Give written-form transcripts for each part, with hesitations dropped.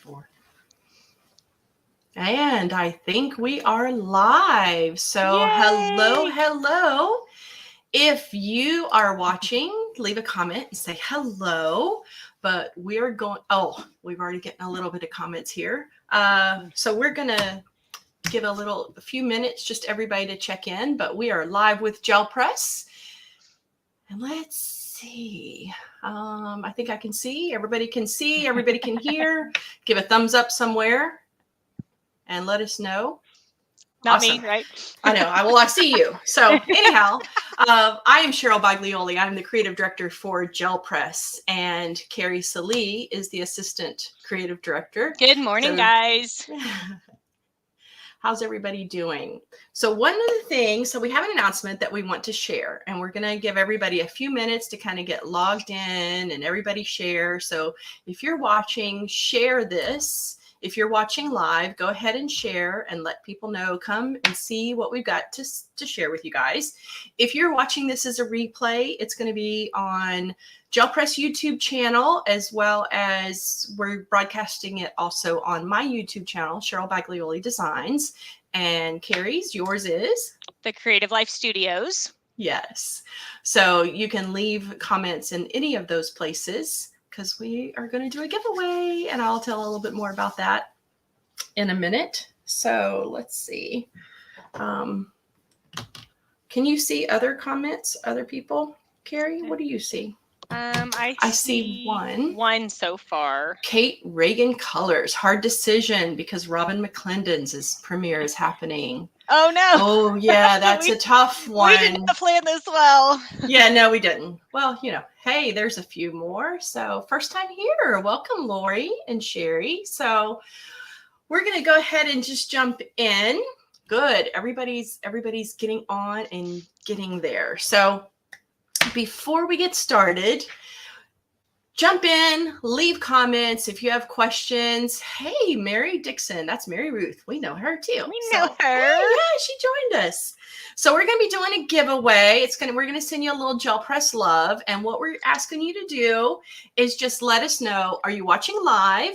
Four. And I think we are live. So, hello, Yay! hello. If you are watching, leave a comment and say hello. But we're going, we've already gotten a little bit of comments here. So, we're going to give a few minutes, just everybody to check in. But we are live with Gel Press. And let's see. I think I can see. Everybody can see. Everybody can hear. Give a thumbs up somewhere and let us know. Not Awesome. me, right? I know. I see you. So anyhow, I am Cheryl Boglioli. I'm the creative director for Gel Press, and Keri Sallee is the assistant creative director. Good morning, guys. How's everybody doing? So one of the things, so we have an announcement that we want to share, and we're going to give everybody a few minutes to kind of get logged in and everybody share. So if you're watching, share this. If you're watching live, go ahead and share and let people know. Come and see what we've got to share with you guys. If you're watching this as a replay, it's going to be on Gel Press YouTube channel, as well as we're broadcasting it also on my YouTube channel, Cheryl Boglioli Designs. And Keri's, yours is? The Creative Life Studios. Yes. So you can leave comments in any of those places, because we are going to do a giveaway, and I'll tell a little bit more about that in a minute. So let's see. Can you see other comments, other people? Keri, what do you see? I see one. One so far. Kate Reagan Colors. Hard decision because Robin McClendon's premiere is happening. Oh, no. Oh, yeah, that's a tough one. We didn't plan this well. Yeah, no, we didn't. Well, hey, there's a few more. So first time here. Welcome, Lori and Sherry. So we're going to go ahead and just jump in. Good. Everybody's getting on and getting there. So before we get started, jump in, leave comments if you have questions. Hey, Mary Dixon, that's Mary Ruth. We know her too. We know her. Hey, yeah, she joined us. So we're going to be doing a giveaway. We're going to send you a little Gel Press love. And what we're asking you to do is just let us know, are you watching live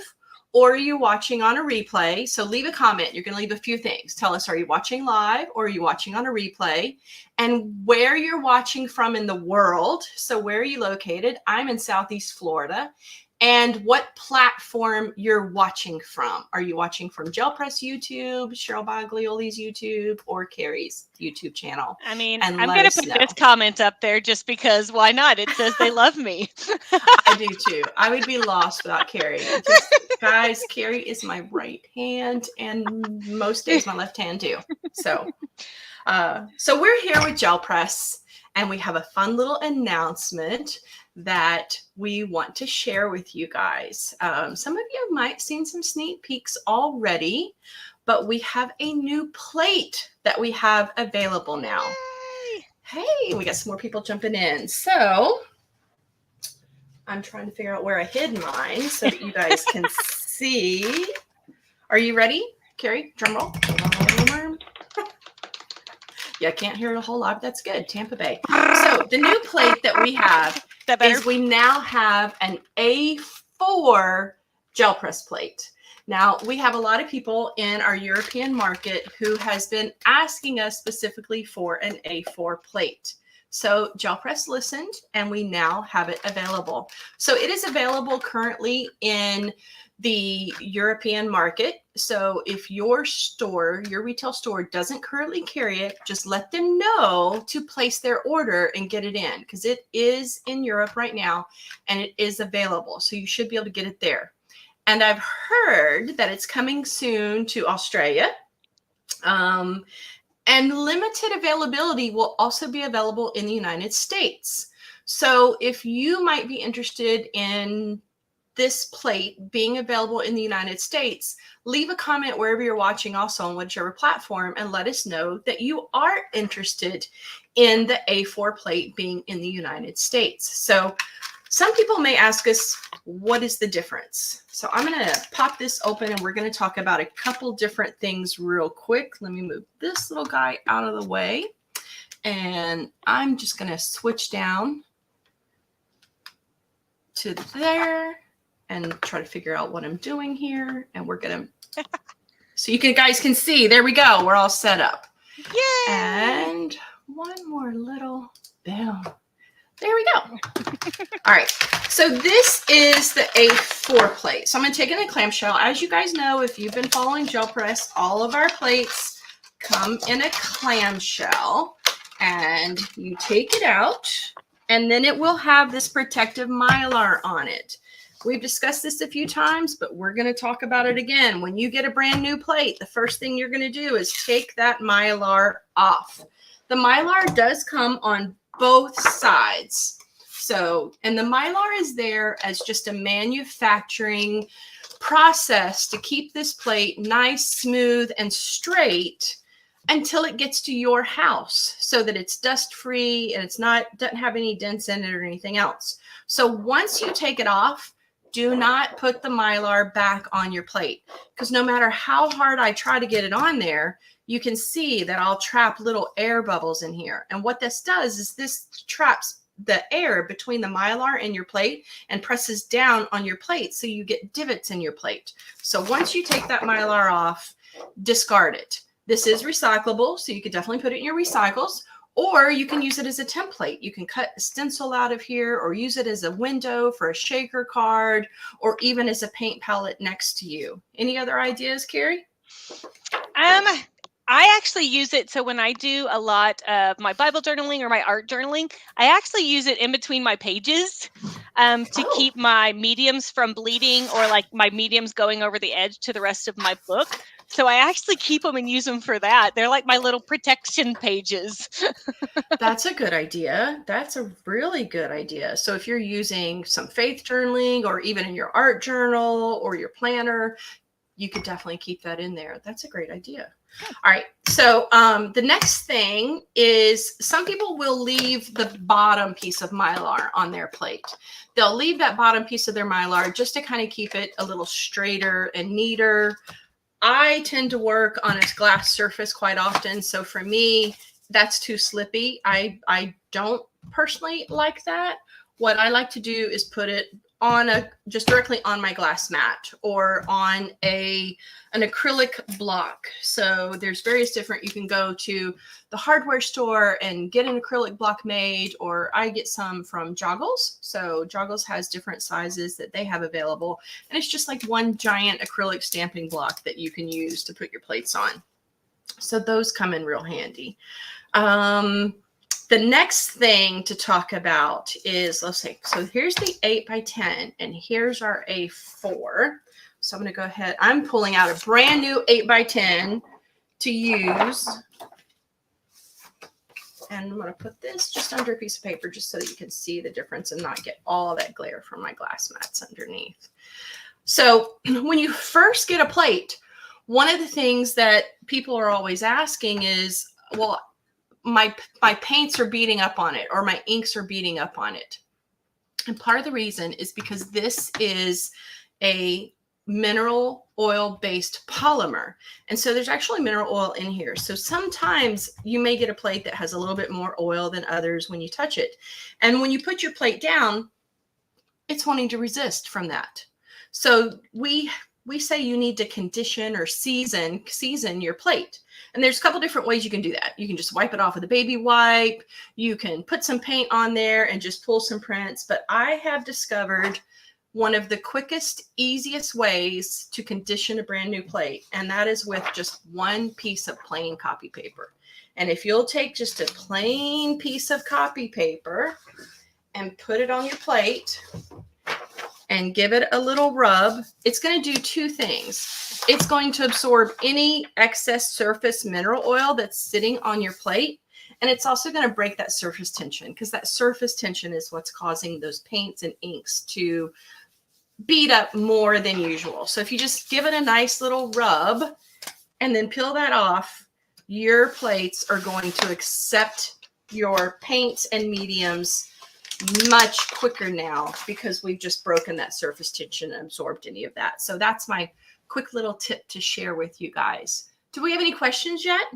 or are you watching on a replay? So leave a comment. You're going to leave a few things. Tell us, are you watching live or are you watching on a replay? And where you're watching from in the world. So where are you located? I'm in Southeast Florida. And what platform you're watching from. Are you watching from Gel Press YouTube, Cheryl Boglioli's YouTube, or Keri's YouTube channel? I mean, I'm going to put this comment up there just because why not? It says they love me. I do too. I would be lost without Keri. Guys, Keri is my right hand and most days my left hand too. So we're here with Gel Press, and we have a fun little announcement that we want to share with you guys. Some of you might have seen some sneak peeks already, but we have a new plate that we have available now. Yay! Hey, we got some more people jumping in. So I'm trying to figure out where I hid mine so that you guys can see. Are you ready, Keri? Drum roll. Yeah, I can't hear it a whole lot, but that's good. Tampa Bay. So the new plate that we have is we now have an A4 Gel Press plate. Now, we have a lot of people in our European market who has been asking us specifically for an A4 plate. So Gel Press listened, and we now have it available. So it is available currently in the European market. So if your retail store doesn't currently carry it, just let them know to place their order and get it in, because it is in Europe right now and it is available. So you should be able to get it there. And I've heard that it's coming soon to Australia. And limited availability will also be available in the United States. So if you might be interested in this plate being available in the United States, leave a comment wherever you're watching, also on whichever platform, and let us know that you are interested in the A4 plate being in the United States. So some people may ask us, what is the difference? So I'm going to pop this open, and we're going to talk about a couple different things real quick. Let me move this little guy out of the way, and I'm just going to switch down to there. and try to figure out what I'm doing here. And we're going to, so you guys can see, there we go. We're all set up. Yay! And one more little, boom. There we go. All right. So this is the A4 plate. So I'm going to take it in a clamshell. As you guys know, if you've been following Gel Press, all of our plates come in a clamshell, and you take it out, and then it will have this protective mylar on it. We've discussed this a few times, but we're going to talk about it again. When you get a brand new plate, the first thing you're going to do is take that mylar off. The mylar does come on both sides. So, and the mylar is there as just a manufacturing process to keep this plate nice, smooth, and straight until it gets to your house so that it's dust free and doesn't have any dents in it or anything else. So once you take it off, do not put the mylar back on your plate, because no matter how hard I try to get it on there, you can see that I'll trap little air bubbles in here. And what this does is this traps the air between the mylar and your plate and presses down on your plate, so you get divots in your plate. So once you take that mylar off, discard it. This is recyclable, so you could definitely put it in your recycles, or you can use it as a template. You can cut a stencil out of here, or use it as a window for a shaker card, or even as a paint palette next to you. Any other ideas, Keri? I actually use it, so when I do a lot of my Bible journaling or my art journaling, I actually use it in between my pages to keep my mediums from bleeding, or like my mediums going over the edge to the rest of my book. So I actually keep them and use them for that. They're like my little protection pages. That's a good idea. That's a really good idea. So if you're using some faith journaling, or even in your art journal or your planner, you could definitely keep that in there. That's a great idea. All right. So the next thing is, some people will leave the bottom piece of mylar on their plate. They'll leave that bottom piece of their mylar just to kind of keep it a little straighter and neater. I tend to work on a glass surface quite often. So for me, that's too slippy. I don't personally like that. What I like to do is put it on just directly on my glass mat, or on an acrylic block. So there's various different, you can go to the hardware store and get an acrylic block made, or I get some from Joggles. So Joggles has different sizes that they have available, and it's just like one giant acrylic stamping block that you can use to put your plates on. So those come in real handy. The next thing to talk about is, let's see, so here's the 8x10, and here's our A4. So I'm going to go ahead. I'm pulling out a brand new 8x10 to use. And I'm going to put this just under a piece of paper just so that you can see the difference and not get all that glare from my glass mats underneath. So when you first get a plate, one of the things that people are always asking is, well, my paints are beating up on it, or my inks are beating up on it. And part of the reason is because this is a mineral oil based polymer. And so there's actually mineral oil in here. So sometimes you may get a plate that has a little bit more oil than others when you touch it. And when you put your plate down, it's wanting to resist from that. So we say you need to condition or season your plate. And there's a couple different ways you can do that. You can just wipe it off with a baby wipe. You can put some paint on there and just pull some prints. But I have discovered one of the quickest, easiest ways to condition a brand new plate, and that is with just one piece of plain copy paper. And if you'll take just a plain piece of copy paper and put it on your plate and give it a little rub, it's going to do two things. It's going to absorb any excess surface mineral oil that's sitting on your plate. And it's also going to break that surface tension, because that surface tension is what's causing those paints and inks to beat up more than usual. So if you just give it a nice little rub and then peel that off, your plates are going to accept your paints and mediums much quicker now, because we've just broken that surface tension and absorbed any of that. So that's my quick little tip to share with you guys. Do we have any questions yet?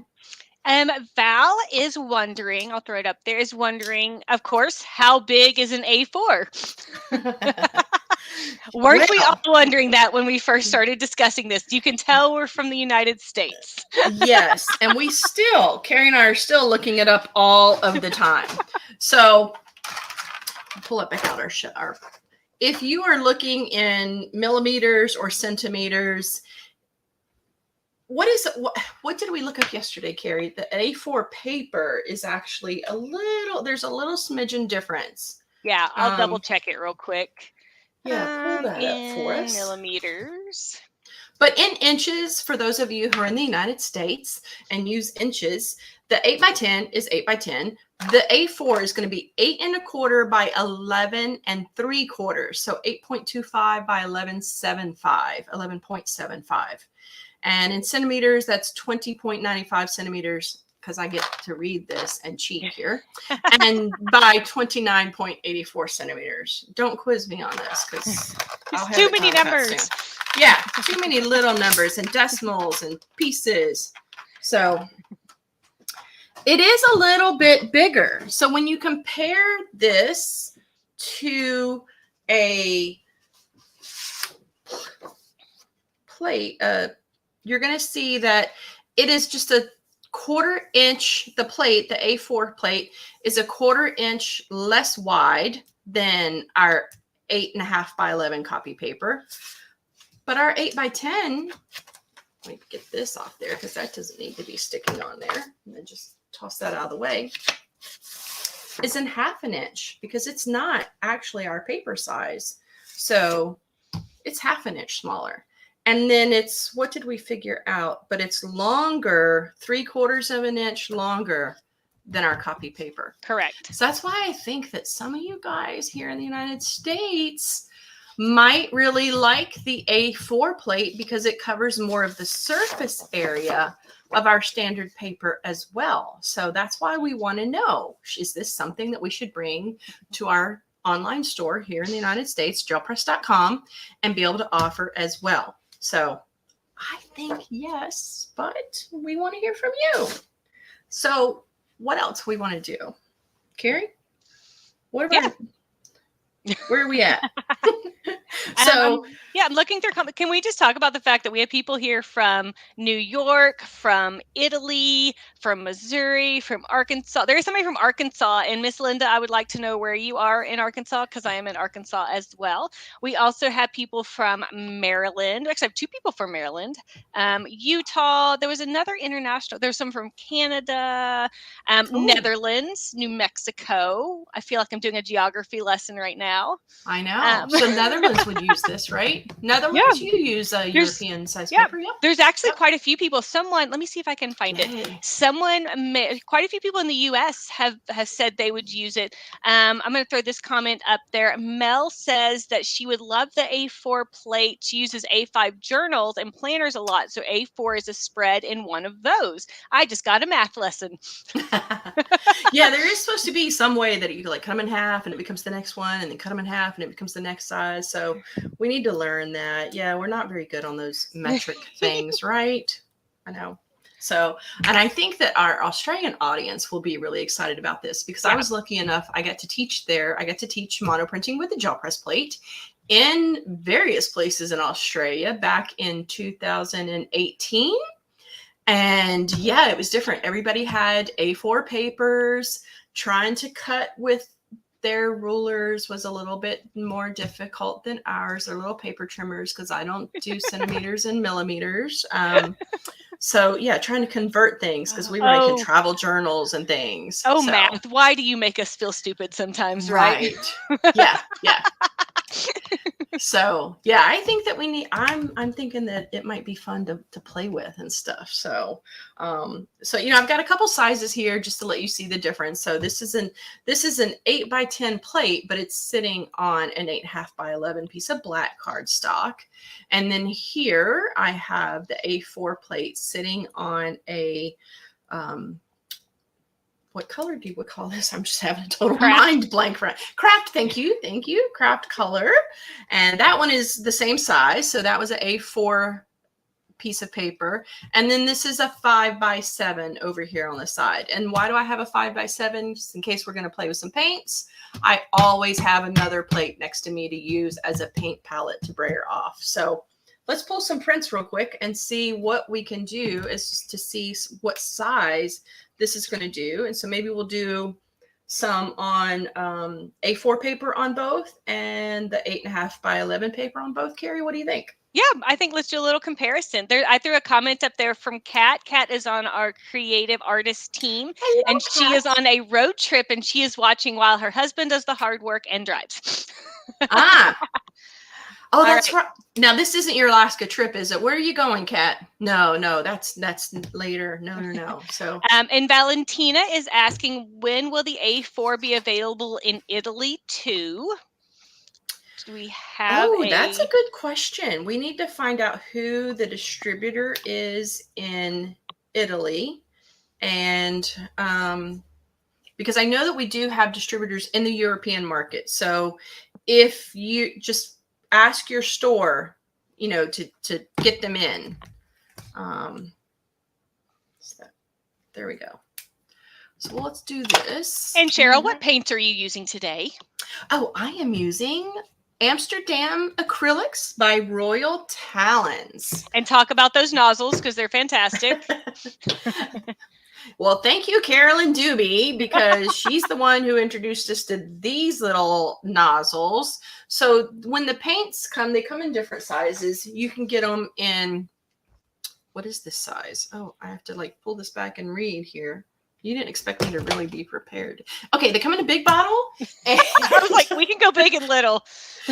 Val is wondering, I'll throw it up there, is wondering, of course, how big is an A4? Weren't we all wondering that when we first started discussing this? You can tell we're from the United States. Yes, and Keri and I are still looking it up all of the time. So pull it back out our if you are looking in millimeters or centimeters, what did we look up yesterday, Keri? The A4 paper is actually there's a little smidgen difference. Yeah, I'll double check it real quick. Yeah, pull that up for us. Millimeters. But in inches, for those of you who are in the United States and use inches, the 8x10 is 8x10. The A4 is going to be 8 1/4 by 11 3/4. So 8.25 by 11.75. And in centimeters, that's 20.95 centimeters, because I get to read this and cheat here, and by 29.84 centimeters. Don't quiz me on this, because too many numbers. Yeah, too many little numbers and decimals and pieces. So it is a little bit bigger. So when you compare this to a plate, you're going to see that it is just a 1/4 inch. The plate, the A4 plate, is a 1/4 inch less wide than our 8.5 by 11 copy paper. But our 8x10, let me get this off there because that doesn't need to be sticking on there. And then just toss that out of the way. Is in 1/2 inch, because it's not actually our paper size. So it's 1/2 inch smaller. And then it's, what did we figure out? But it's longer, 3/4 inch longer than our copy paper. Correct. So that's why I think that some of you guys here in the United States might really like the A4 plate, because it covers more of the surface area of our standard paper as well. So that's why we want to know, is this something that we should bring to our online store here in the United States, gelpress.com, and be able to offer as well? So I think yes, but we want to hear from you. So what else we want to do? Keri? What about where are we at? So I'm looking through. Can we just talk about the fact that we have people here from New York, from Italy, from Missouri, from Arkansas? There is somebody from Arkansas, and Miss Linda, I would like to know where you are in Arkansas, because I am in Arkansas as well. We also have people from Maryland. Actually, I have 2 people from Maryland, Utah. There was another international. There's some from Canada, Netherlands, New Mexico. I feel like I'm doing a geography lesson right now. I know. So Netherlands would use this, right? Netherlands, you use a European size paper. Yep. There's actually quite a few people. Someone, let me see if I can find it. Quite a few people in the U.S. have said they would use it. I'm going to throw this comment up there. Mel says that she would love the A4 plate. She uses A5 journals and planners a lot, so A4 is a spread in one of those. I just got a math lesson. Yeah, there is supposed to be some way that you can like cut them in half and it becomes the next one, and then cut them in half and it becomes the next size. So we need to learn that. Yeah, we're not very good on those metric things, right? I know. So, and I think that our Australian audience will be really excited about this, because I was lucky enough, I got to teach mono printing with the gel press plate in various places in Australia back in 2018. And yeah, it was different. Everybody had A4 papers. Trying to cut with their rulers was a little bit more difficult than ours. They're little paper trimmers, because I don't do centimeters and millimeters. So yeah, trying to convert things, because we write in travel journals and things. Oh, so. Math. Why do you make us feel stupid sometimes, right? Yeah. So yeah, I think that we need, I'm thinking that it might be fun to play with and stuff. So, I've got a couple sizes here just to let you see the difference. So this is an 8x10 plate, but it's sitting on an 8.5 by 11 piece of black cardstock. And then here I have the A4 plate sitting on a, what color do you call this? I'm just having a total mind blank. Craft, thank you. Craft color. And that one is the same size. So that was an A4 piece of paper. And then this is a 5x7 over here on the side. And why do I have a 5x7? Just in case we're going to play with some paints. I always have another plate next to me to use as a paint palette to brayer off. So let's pull some prints real quick and see what we can do is to see what size this is going to do. And so maybe we'll do some on A4 paper on both and the 8.5x11 paper on both. Keri, what do you think? Yeah, I think let's do a little comparison. There, I threw a comment up there from Kat. Kat is on our creative artist team, and Kat. She is on a road trip, and she is watching while her husband does the hard work and drives. Oh, that's right. Now, this isn't your Alaska trip, is it? Where are you going, Kat? No, that's later. No. So, and Valentina is asking, when will the A4 be available in Italy too? Do we have? Oh, that's a good question. We need to find out who the distributor is in Italy, and because I know that we do have distributors in the European market. So, if you just ask your store, to get them in. So there we go. So let's do this. And Cheryl, what paints are you using today? Oh, I am using Amsterdam acrylics by Royal Talons. And talk about those nozzles because they're fantastic. Well, thank you, Carolyn Doobie, because she's the one who introduced us to these little nozzles. So when the paints come, they come in different sizes. You can get them in, what is this size? Oh, I have to pull this back and read here. You didn't expect me to really be prepared. Okay, they come in a big bottle. And I was like, we can go big and little.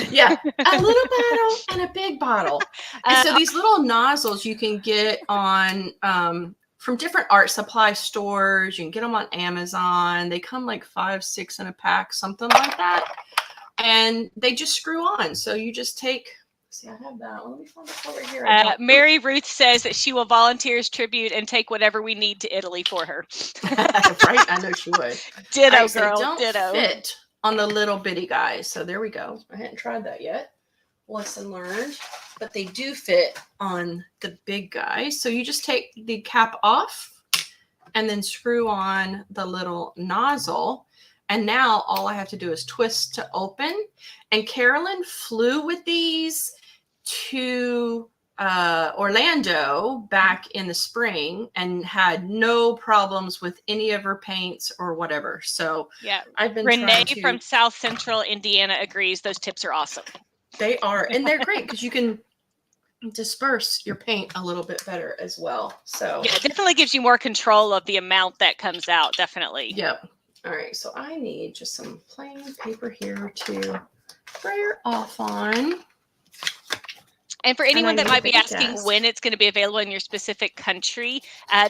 Yeah, a little bottle and a big bottle. And so these little nozzles you can get on from different art supply stores. You can get them on Amazon. They come like 5, 6 in a pack, something like that. And they just screw on. So you just take, see, I have that. Let me find the color here. Mary Ruth says that she will volunteer as tribute and take whatever we need to Italy for her. Right? I know she would. Ditto, right, so girl. They don't ditto. fit on the little bitty guys. So there we go. I hadn't tried that yet. Lesson learned. But they do fit on the big guys. So you just take the cap off and then screw on the little nozzle. And now all I have to do is twist to open. And Carolyn flew with these to Orlando back in the spring and had no problems with any of her paints or whatever. So yeah, I've been Renee from South Central Indiana agrees. Those tips are awesome. They are, and they're great because you can disperse your paint a little bit better as well. So yeah, it definitely gives you more control of the amount that comes out. Definitely. Yep. All right. So I need just some plain paper here to brayer off on. And for anyone that might be asking when it's going to be available in your specific country,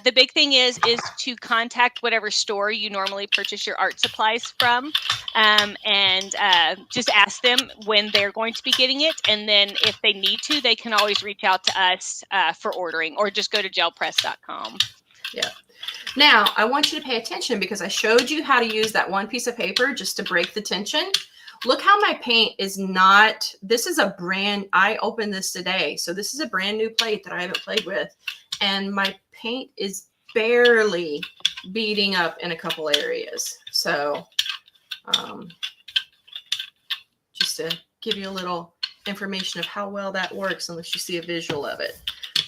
the big thing is to contact whatever store you normally purchase your art supplies from, and just ask them when they're going to be getting it. And then if they need to, they can always reach out to us for ordering, or just go to gelpress.com. Yeah. Now, I want you to pay attention because I showed you how to use that one piece of paper just to break the tension. Look how my paint is not, this is a I opened this today. So this is a brand new plate that I haven't played with. And my paint is barely beading up in a couple areas. So just to give you a little information of how well that works, unless you see a visual of it.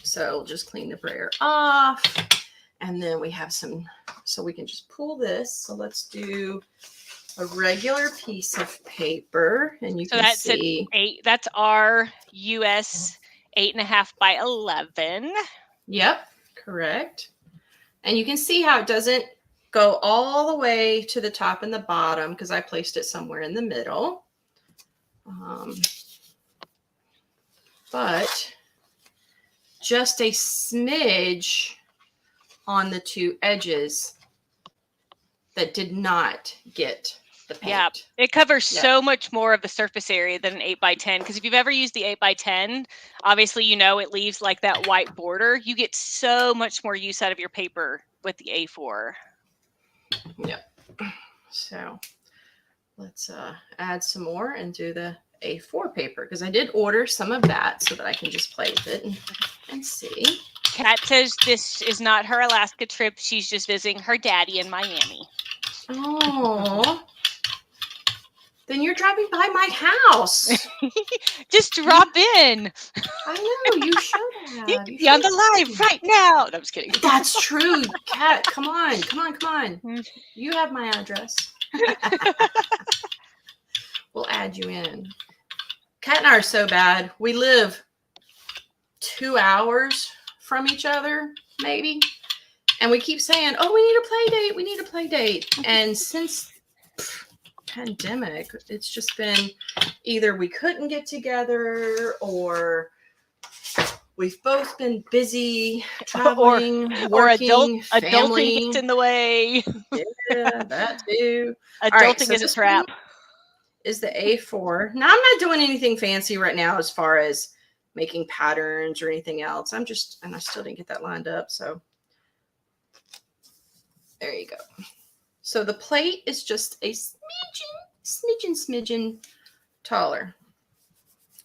So we'll just clean the brayer off. And then we have some, so we can just pull this. So let's do a regular piece of paper, and you can see that's our US 8.5x11. Yep, correct. And you can see how it doesn't go all the way to the top and the bottom because I placed it somewhere in the middle. But just a smidge on the two edges that did not get the paint. Yeah, it covers so much more of the surface area than an 8x10. Because if you've ever used the 8x10, obviously it leaves like that white border. You get so much more use out of your paper with the A4. Yep. So let's add some more and do the A4 paper because I did order some of that so that I can just play with it and see. Kat says this is not her Alaska trip. She's just visiting her daddy in Miami. Oh. Then you're driving by my house. Just drop in. I know, you should have. You could be on the live right now. No, I'm just kidding. That's true. Kat, come on. You have my address. We'll add you in. Kat and I are so bad. We live 2 hours from each other, maybe. And we keep saying, oh, we need a play date. And since pandemic, it's just been either we couldn't get together or we've both been busy traveling, or working, adulting gets in the way. Yeah, that too. Adulting is a trap. Is the A4. Now, I'm not doing anything fancy right now as far as making patterns or anything else. And I still didn't get that lined up. So there you go. So the plate is just a smidgen taller.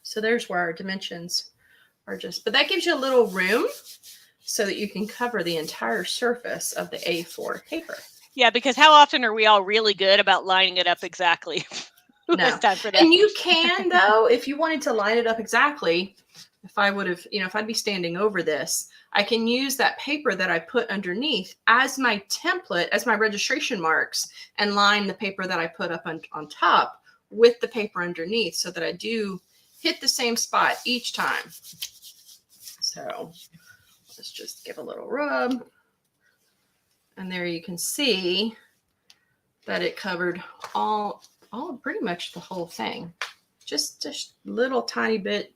So there's where our dimensions are but that gives you a little room so that you can cover the entire surface of the A4 paper. Yeah, because how often are we all really good about lining it up exactly? No. And you can, though, if you wanted to line it up exactly, if I would have, if I'd be standing over this, I can use that paper that I put underneath as my template, as my registration marks, and line the paper that I put up on top with the paper underneath so that I do hit the same spot each time. So let's just give a little rub. And there you can see that it covered all pretty much the whole thing. Just a little tiny bit.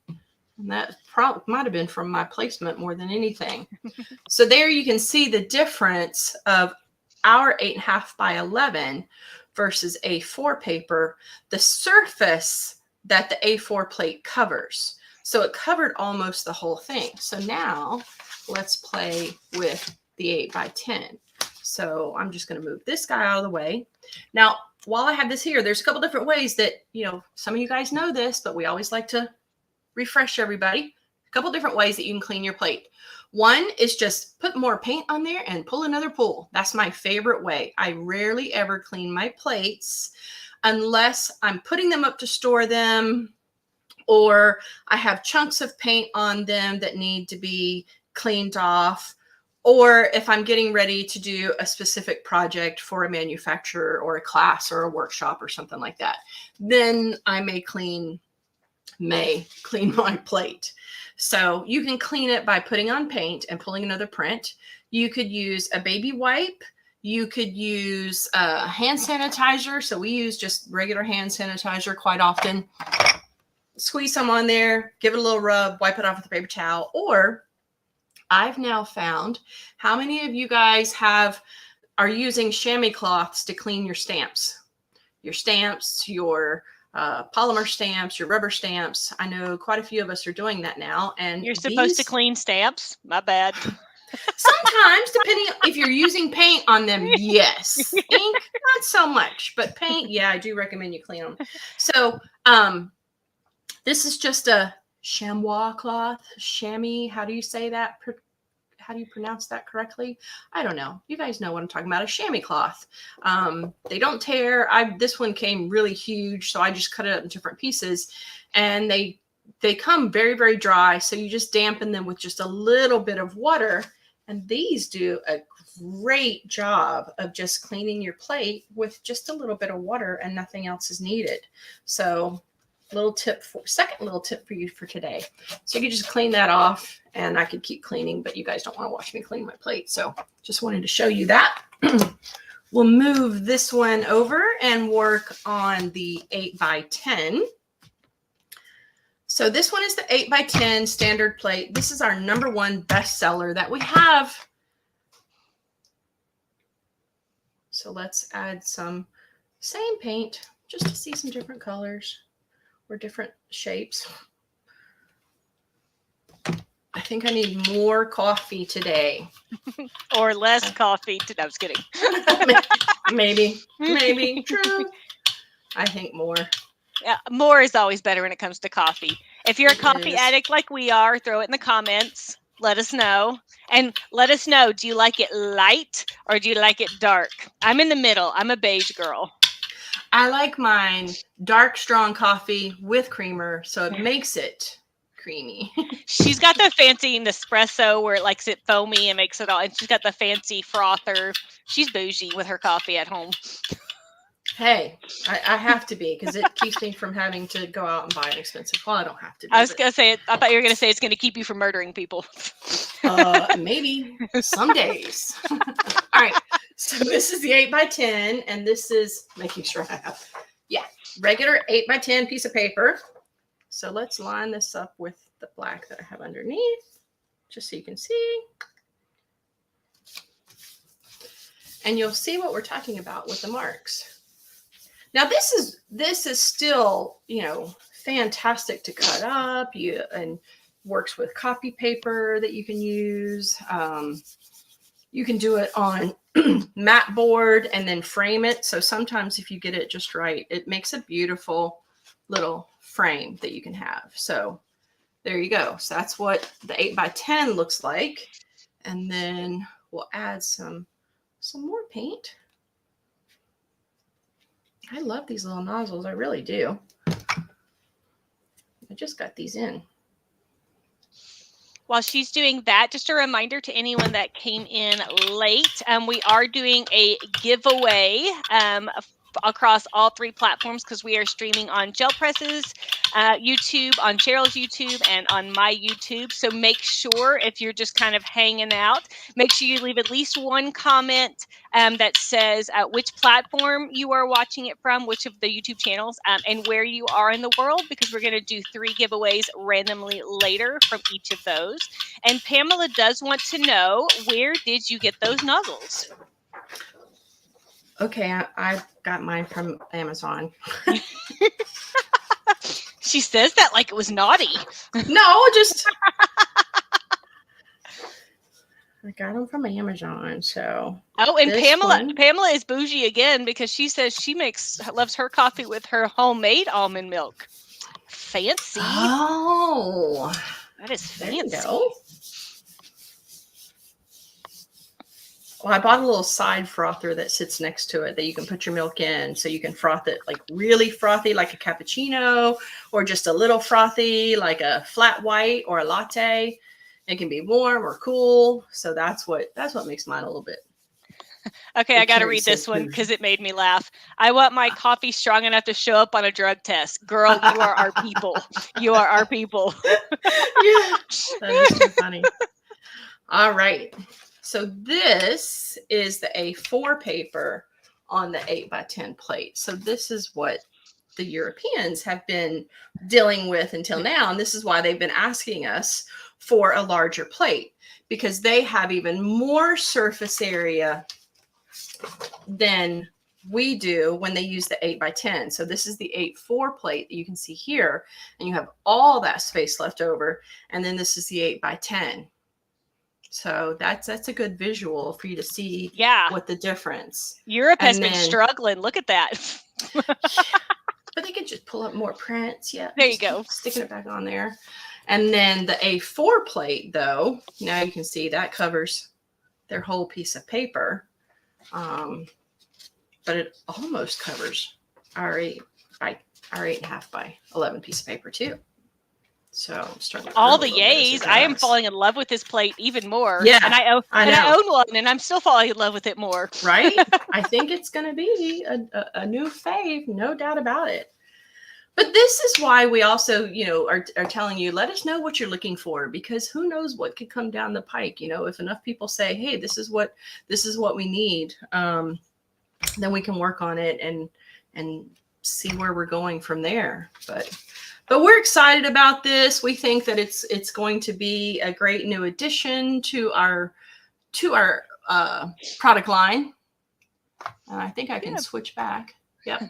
And that probably might have been from my placement more than anything. So there you can see the difference of our 8.5 by 11 versus A4 paper, the surface that the A4 plate covers. So it covered almost the whole thing. So now let's play with the 8 by 10. So I'm just going to move this guy out of the way. Now, while I have this here, there's a couple different ways that, some of you guys know this, but we always like to refresh everybody. A couple different ways that you can clean your plate. One is just put more paint on there and pull another pull. That's my favorite way. I rarely ever clean my plates unless I'm putting them up to store them or I have chunks of paint on them that need to be cleaned off. Or if I'm getting ready to do a specific project for a manufacturer or a class or a workshop or something like that, then I may clean my plate. So you can clean it by putting on paint and pulling another print. You could use a baby wipe. You could use hand sanitizer. So we use just regular hand sanitizer quite often. Squeeze some on there, give it a little rub, wipe it off with a paper towel. Or I've now found, how many of you guys are using chamois cloths to clean your stamps? Your stamps, your polymer stamps, your rubber stamps. I know quite a few of us are doing that now. And you're supposed to clean stamps? My bad. Sometimes, depending if you're using paint on them, yes. Ink, not so much, but paint, yeah, I do recommend you clean them. So this is just a chamois cloth, chamois. How do you say that? How do you pronounce that correctly? I don't know. You guys know what I'm talking about. A chamois cloth. They don't tear. This one came really huge, so I just cut it up in different pieces, and they come very, very dry. So you just dampen them with just a little bit of water, and these do a great job of just cleaning your plate with just a little bit of water, and nothing else is needed. So second little tip for you for today. So you can just clean that off, and I could keep cleaning, but you guys don't want to watch me clean my plate. So just wanted to show you that. We'll move this one over and work on the 8 by 10. So this one is the 8 by 10 standard plate. This is our #1 bestseller that we have. So let's add some same paint just to see some different colors or different shapes. I think I need more coffee today. Or less coffee. I was kidding. Maybe. True. I think more. Yeah, more is always better when it comes to coffee. If you're a coffee addict like we are, throw it in the comments. let us know. And let us know, do you like it light or do you like it dark? I'm in the middle. I'm a beige girl. I like mine dark, strong coffee with creamer, so it makes it creamy. She's got the fancy Nespresso where it likes it foamy and makes it all, and she's got the fancy frother. She's bougie with her coffee at home. Hey, I have to be, because it keeps me from having to go out and buy an expensive. Well, I don't have to be. I was going to say, I thought you were going to say it's going to keep you from murdering people. Maybe some days. All right. So this is the 8x10, and this is making sure I have, regular 8x10 piece of paper. So let's line this up with the black that I have underneath, just so you can see. And you'll see what we're talking about with the marks. Now this is still, fantastic to cut up. And works with copy paper that you can use. You can do it on mat board and then frame it. So sometimes if you get it just right, it makes a beautiful little frame that you can have. So there you go. So that's what the 8x10 looks like. And then we'll add some more paint. I love these little nozzles. I really do. I just got these in. While she's doing that, just a reminder to anyone that came in late, we are doing a giveaway across all 3 platforms because we are streaming on Gel Press's YouTube, on Cheryl's YouTube, and on my YouTube. So make sure, if you're just kind of hanging out, make sure you leave at least one comment that says which platform you are watching it from, which of the YouTube channels, and where you are in the world, because we're going to do 3 giveaways randomly later from each of those. And Pamela does want to know, where did you get those nozzles? Okay, I got mine from Amazon. She says that like it was naughty. No, just I got them from Amazon. So and Pamela is bougie again because she says she loves her coffee with her homemade almond milk. Fancy. Oh, that is fancy. There you go. Well, I bought a little side frother that sits next to it that you can put your milk in, so you can froth it like really frothy, like a cappuccino, or just a little frothy, like a flat white or a latte. It can be warm or cool. So that's what makes mine a little bit. Okay, I got to read this one because it made me laugh. I want my coffee strong enough to show up on a drug test. Girl, you are our people. You are our people. Yeah, that is too funny. All right. So this is the A4 paper on the 8x10 plate. So this is what the Europeans have been dealing with until now. And this is why they've been asking us for a larger plate, because they have even more surface area than we do when they use the 8x10. So this is the 8.4 plate that you can see here, and you have all that space left over. And then this is the 8x10. So that's a good visual for you to see what the difference. Europe has been struggling. Look at that. But they can just pull up more prints. Yeah. There you go. Sticking it back on there. And then the A4 plate, though, now you can see that covers their whole piece of paper. But it almost covers our 8.5 by 11 piece of paper too. So all the yays. I am falling in love with this plate even more. Yeah, and I own one, and I'm still falling in love with it more. Right? I think it's going to be a new fave, no doubt about it. But this is why we also, are telling you, let us know what you're looking for, because who knows what could come down the pike. If enough people say, hey, this is what we need, then we can work on it and see where we're going from there. But we're excited about this. We think that it's going to be a great new addition to our product line. And I think I can switch back. Yep.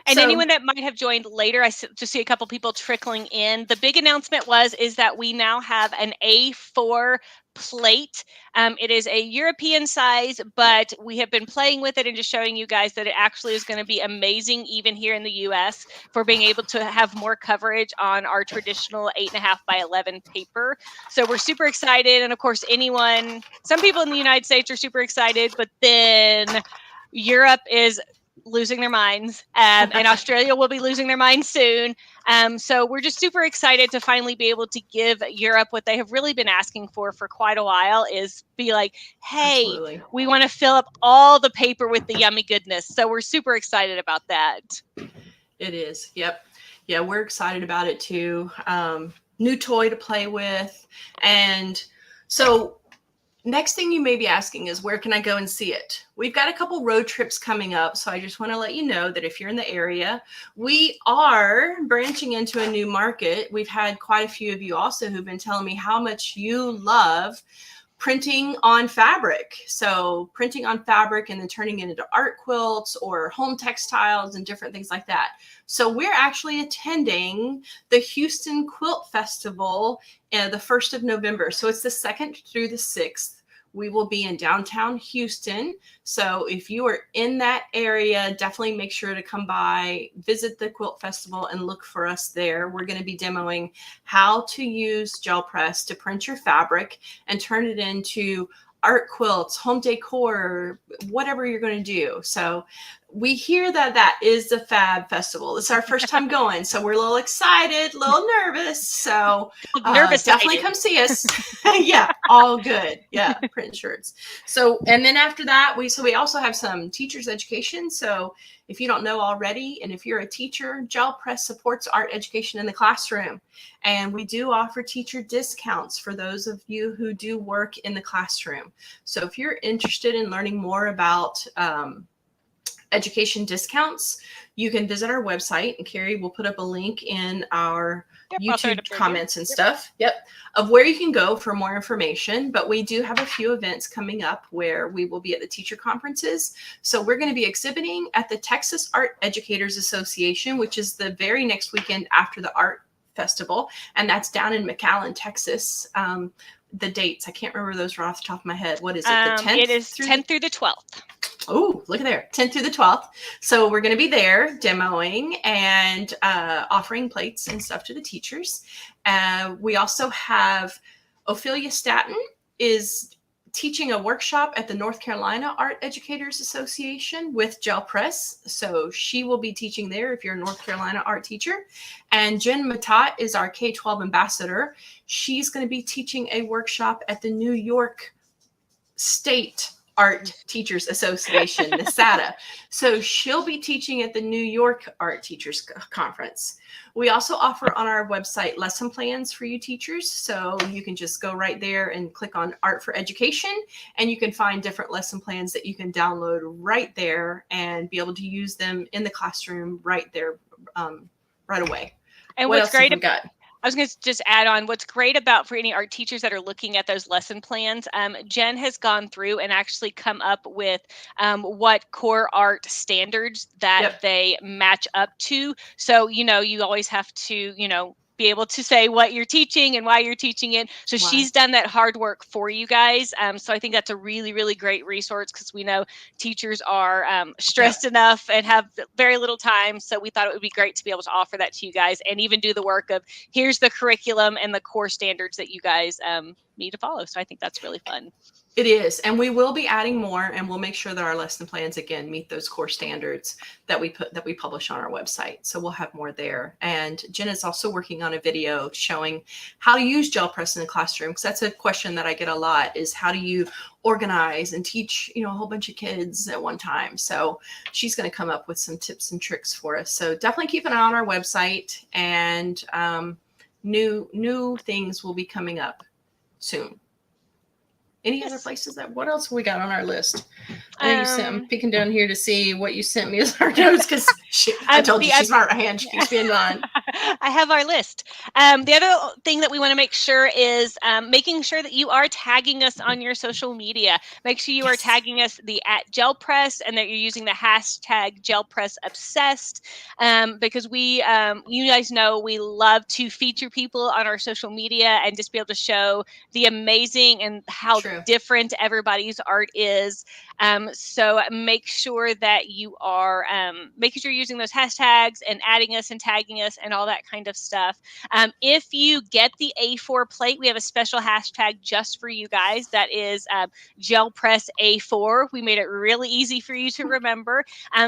And anyone that might have joined later, I just see a couple people trickling in. The big announcement is that we now have an A4 plate. It is a European size, but we have been playing with it and just showing you guys that it actually is going to be amazing even here in the US for being able to have more coverage on our traditional 8.5 by 11 paper. So we're super excited. And of course, some people in the United States are super excited, but then Europe is losing their minds, and Australia will be losing their minds soon. So we're just super excited to finally be able to give Europe what they have really been asking for quite a while, is be like, hey, Absolutely. we want to fill up all the paper with the yummy goodness. So we're super excited about that. It is. Yep. Yeah, we're excited about it too. New toy to play with. And so next thing you may be asking is, where can I go and see it? We've got a couple road trips coming up. So I just want to let you know that if you're in the area, we are branching into a new market. We've had quite a few of you also who've been telling me how much you love printing on fabric. So printing on fabric and then turning it into art quilts or home textiles and different things like that. So we're actually attending the Houston Quilt Festival the 1st of November. So it's the 2nd through the 6th. We will be in downtown Houston. So if you are in that area, definitely make sure to come by, visit the Quilt Festival, and look for us there. We're going to be demoing how to use gel press to print your fabric and turn it into art quilts, home decor, whatever you're going to do. So we hear that that is the Fab Festival. It's our first time going, so we're a little excited, a little nervous. So definitely come see us. Yeah, all good. Yeah, print shirts. So, and then after that, we also have some teachers education. So if you don't know already, and if you're a teacher, Gel Press supports art education in the classroom. And we do offer teacher discounts for those of you who do work in the classroom. So if you're interested in learning more about education discounts, you can visit our website, and Keri will put up a link in our YouTube comments and stuff. Yep. Of where you can go for more information. But we do have a few events coming up where we will be at the teacher conferences. So we're going to be exhibiting at the Texas Art Educators Association, which is the very next weekend after the art festival. And that's down in McAllen, Texas. The dates, I can't remember those right off the top of my head. What is it? The 10th? It is 10th through the 12th. Oh, look at there, 10th through the 12th. So we're going to be there demoing and offering plates and stuff to the teachers. We also have Ophelia Staton is teaching a workshop at the North Carolina Art Educators Association with Gel Press. So she will be teaching there if you're a North Carolina art teacher. And Jen Matat is our K-12 ambassador. She's going to be teaching a workshop at the New York State Art Teachers Association, NSATA. So she'll be teaching at the New York Art Teachers Conference. We also offer on our website lesson plans for you teachers. So you can just go right there and click on Art for Education, and you can find different lesson plans that you can download right there and be able to use them in the classroom right there right away. And what what's else great have we got? I was going to just add on, what's great about for any art teachers that are looking at those lesson plans, Jen has gone through and actually come up with what core art standards that they match up to. So, you always have to, be able to say what you're teaching and why you're teaching it. So she's done that hard work for you guys. So I think that's a really, really great resource, because we know teachers are stressed enough and have very little time. So we thought it would be great to be able to offer that to you guys and even do the work of, here's the curriculum and the core standards that you guys need to follow. So I think that's really fun. It is. And we will be adding more, and we'll make sure that our lesson plans, again, meet those core standards that we publish on our website. So we'll have more there. And Jen is also working on a video showing how to use gel press in the classroom, because that's a question that I get a lot, is how do you organize and teach, a whole bunch of kids at one time? So she's going to come up with some tips and tricks for us. So definitely keep an eye on our website, and new things will be coming up soon. Any other places what else have we got on our list? I'm peeking down here to see what you sent me as our notes, because I told you she's my right hand. She keeps me in line. I have our list. The other thing that we want to make sure is making sure that you are tagging us on your social media. Make sure you are tagging us at Gel Press and that you're using the hashtag Gel Press Obsessed, because you guys know we love to feature people on our social media and just be able to show the amazing and how different everybody's art is. So make sure that you are making sure you're using those hashtags and adding us and tagging us and all that kind of stuff. If you get the A4 plate, we have a special hashtag just for you guys. That is Gel Press A4. We made it really easy for you to remember.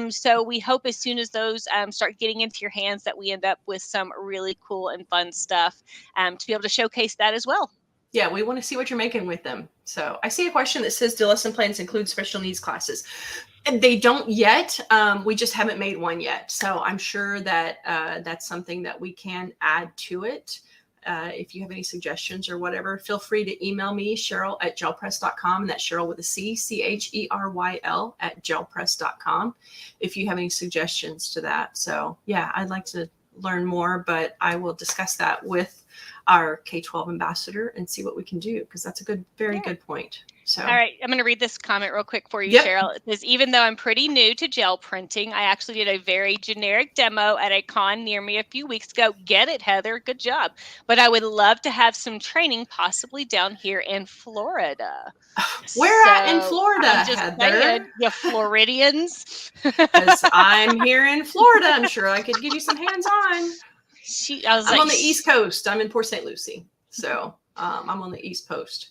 So we hope as soon as those start getting into your hands that we end up with some really cool and fun stuff to be able to showcase that as well. Yeah, we want to see what you're making with them. So I see a question that says, do lesson plans include special needs classes? And they don't yet. We just haven't made one yet. So I'm sure that that's something that we can add to it. If you have any suggestions or whatever, feel free to email me, Cheryl at gelpress.com. And that's Cheryl with a C, CHERYL at gelpress.com. If you have any suggestions to that. So yeah, I'd like to learn more, but I will discuss that with our K-12 ambassador and see what we can do, because that's a very good point. So, all right, I'm going to read this comment real quick for you, Cheryl. It says, even though I'm pretty new to gel printing, I actually did a very generic demo at a con near me a few weeks ago. Get it, Heather? Good job. But I would love to have some training, possibly down here in Florida. Where at in Florida, Heather? Saying, you Floridians. Because I'm here in Florida. I'm sure I could give you some hands-on. I'm on the East Coast. I'm in Port St. Lucie. So I'm on the East Coast.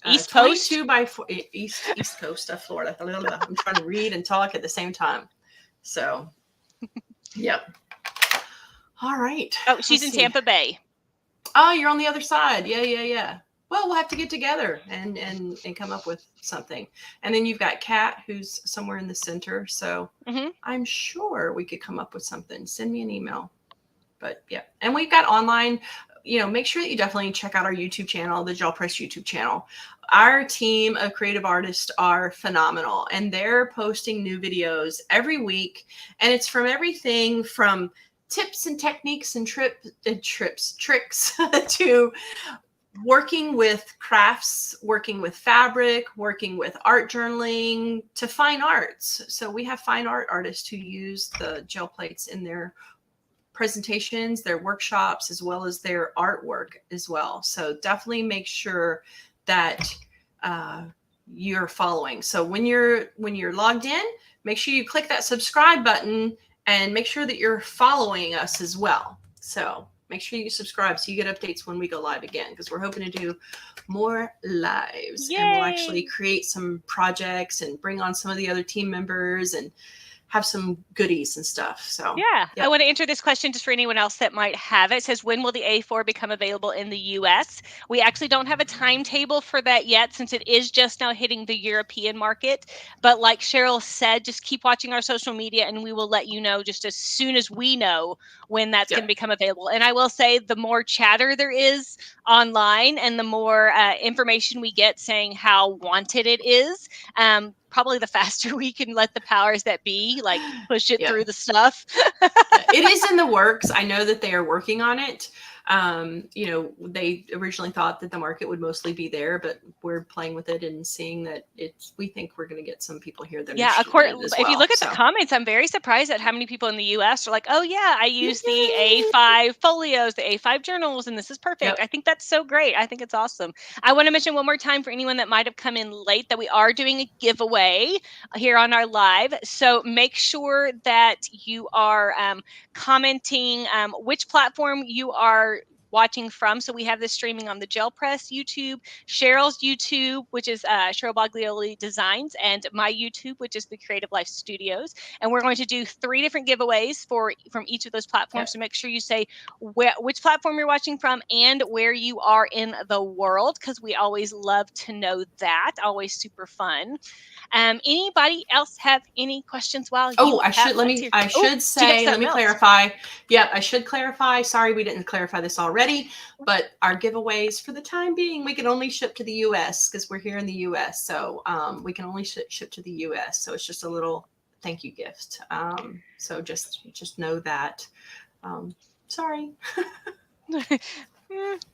East Coast? 22 by 4, East Coast of Florida. I'm trying to read and talk at the same time. So, yep. All right. Oh, she's in Tampa Bay. Oh, you're on the other side. Yeah. Well, we'll have to get together and come up with something. And then you've got Kat, who's somewhere in the center. So I'm sure we could come up with something. Send me an email. But yeah, and we've got online, make sure that you definitely check out our YouTube channel, the Gel Press YouTube channel. Our team of creative artists are phenomenal, and they're posting new videos every week. And it's from everything from tips and techniques and tricks to working with crafts, working with fabric, working with art journaling, to fine arts. So we have fine art artists who use the gel plates in their presentations, their workshops, as well as their artwork as well. So definitely make sure that you're following. So when you're logged in, make sure you click that subscribe button and make sure that you're following us as well. So make sure you subscribe so you get updates when we go live again, because we're hoping to do more lives. Yay! And we'll actually create some projects and bring on some of the other team members and have some goodies and stuff. So yeah, I want to answer this question just for anyone else that might have it. It says, when will the A4 become available in the US? We actually don't have a timetable for that yet, since it is just now hitting the European market. But like Cheryl said, just keep watching our social media and we will let you know just as soon as we know when that's going to become available. And I will say, the more chatter there is online and the more information we get saying how wanted it is, probably the faster we can let the powers that be push it through the stuff. It is in the works. I know that they are working on it. They originally thought that the market would mostly be there, but we're playing with it and seeing that we think we're going to get some people here that of course. If you look at the comments, I'm very surprised at how many people in the US are like, oh yeah, I use the A5 folios, the A5 journals, and this is perfect. I think that's so great. I think it's awesome. I want to mention one more time for anyone that might have come in late that we are doing a giveaway here on our live. So make sure that you are commenting which platform you are watching from. So we have this streaming on the Gel Press YouTube, Cheryl's YouTube, which is Cheryl Boglioli Designs, and my YouTube, which is the Creative Life Studios. And we're going to do 3 different giveaways from each of those platforms. So make sure you say which platform you're watching from and where you are in the world, because we always love to know that. Always super fun. Anybody else have any questions while you let me clarify. Yeah, I should clarify. Sorry, we didn't clarify this already, but our giveaways for the time being, we can only ship to the US because we're here in the US. So we can only ship to the US. So it's just a little thank you gift. So just know that. Sorry.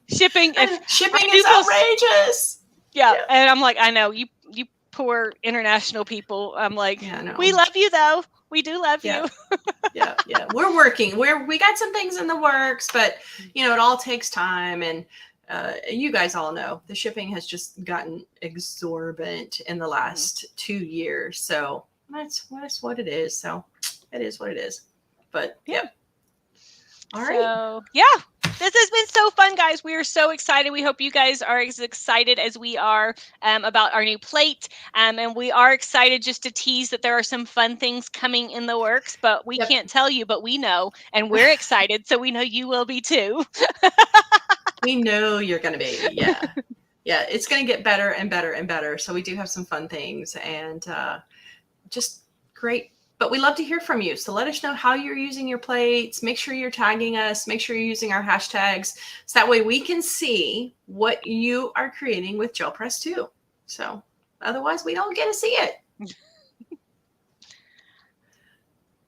Shipping is outrageous. Yeah, and I'm like, I know you poor international people. I'm like, we love you though. We do love you. Yeah. We're working. We got some things in the works, but it all takes time, and you guys all know the shipping has just gotten exorbitant in the last 2 years. So that's what it is. So it is what it is. But all right. So this has been so fun, guys. We are so excited. We hope you guys are as excited as we are about our new plate. And we are excited just to tease that there are some fun things coming in the works, but we can't tell you, but we know, and we're excited. So we know you will be too. We know you're going to be. Yeah. It's going to get better and better and better. So we do have some fun things, and just great. But we love to hear from you. So let us know how you're using your plates. Make sure you're tagging us. Make sure you're using our hashtags. So that way we can see what you are creating with Gel Press too. So otherwise we don't get to see it.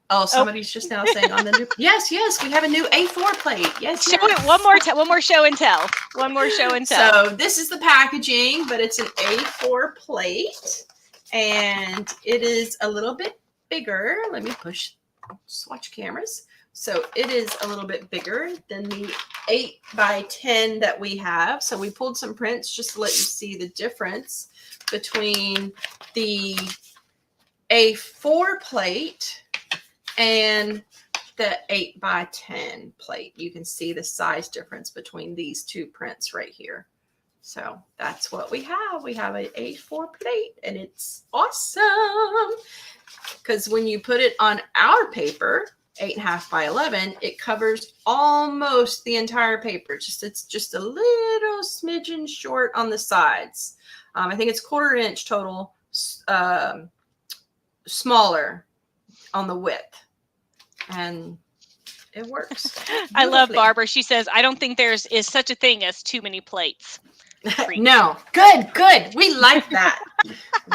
Oh, somebody's just now saying on the new. Yes, we have a new A4 plate. Yes. Show it one more show and tell. One more show and tell. So this is the packaging, but it's an A4 plate, and it is a little bit bigger. Let me swatch cameras. So it is a little bit bigger than the 8x10 that we have. So we pulled some prints just to let you see the difference between the A4 plate and the 8x10 plate. You can see the size difference between these two prints right here. So that's what we have. We have an A4 plate, and it's awesome because when you put it on our paper, 8.5 by 11, it covers almost the entire paper. It's just a little smidgen short on the sides. I think it's 1/4 inch total, smaller on the width, and it works. I love Barbara. She says, I don't think is such a thing as too many plates. No. Good. We like that.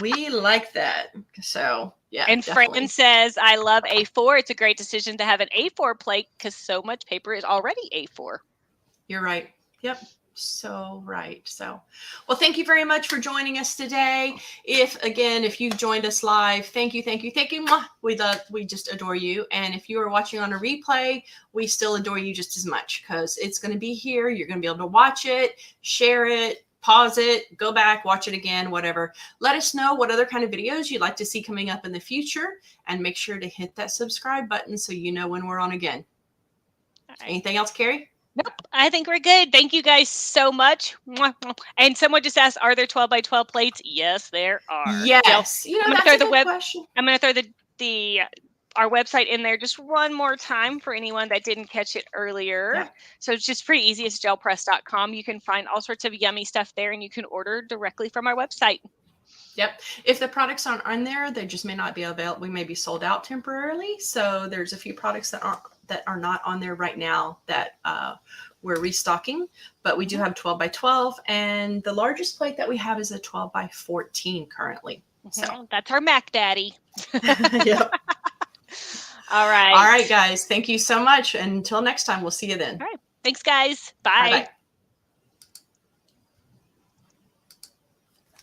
We like that. So and Fran says, I love A4. It's a great decision to have an A4 plate because so much paper is already A4. You're right. Yep. So right. So, well, thank you very much for joining us today. If you joined us live, thank you. We just adore you. And if you are watching on a replay, we still adore you just as much because it's going to be here. You're going to be able to watch it, share it, pause it, go back, watch it again, whatever. Let us know what other kind of videos you'd like to see coming up in the future, and make sure to hit that subscribe button so you know when we're on again. Right. Anything else, Keri? Nope. I think we're good. Thank you guys so much. And someone just asked, are there 12x12 plates? Yes, there are. Yes. So, that's a good question. I'm going to throw our website in there just one more time for anyone that didn't catch it earlier. Yeah. So it's just pretty easy. It's gelpress.com. You can find all sorts of yummy stuff there, and you can order directly from our website. Yep. If the products aren't on there, they just may not be available. We may be sold out temporarily. So there's a few products that are not on there right now that we're restocking, but we do have 12x12, and the largest plate that we have is a 12x14 currently. So that's our Mac Daddy. Yep. All right, guys. Thank you so much. Until next time, we'll see you then. All right. Thanks, guys. Bye. Bye-bye.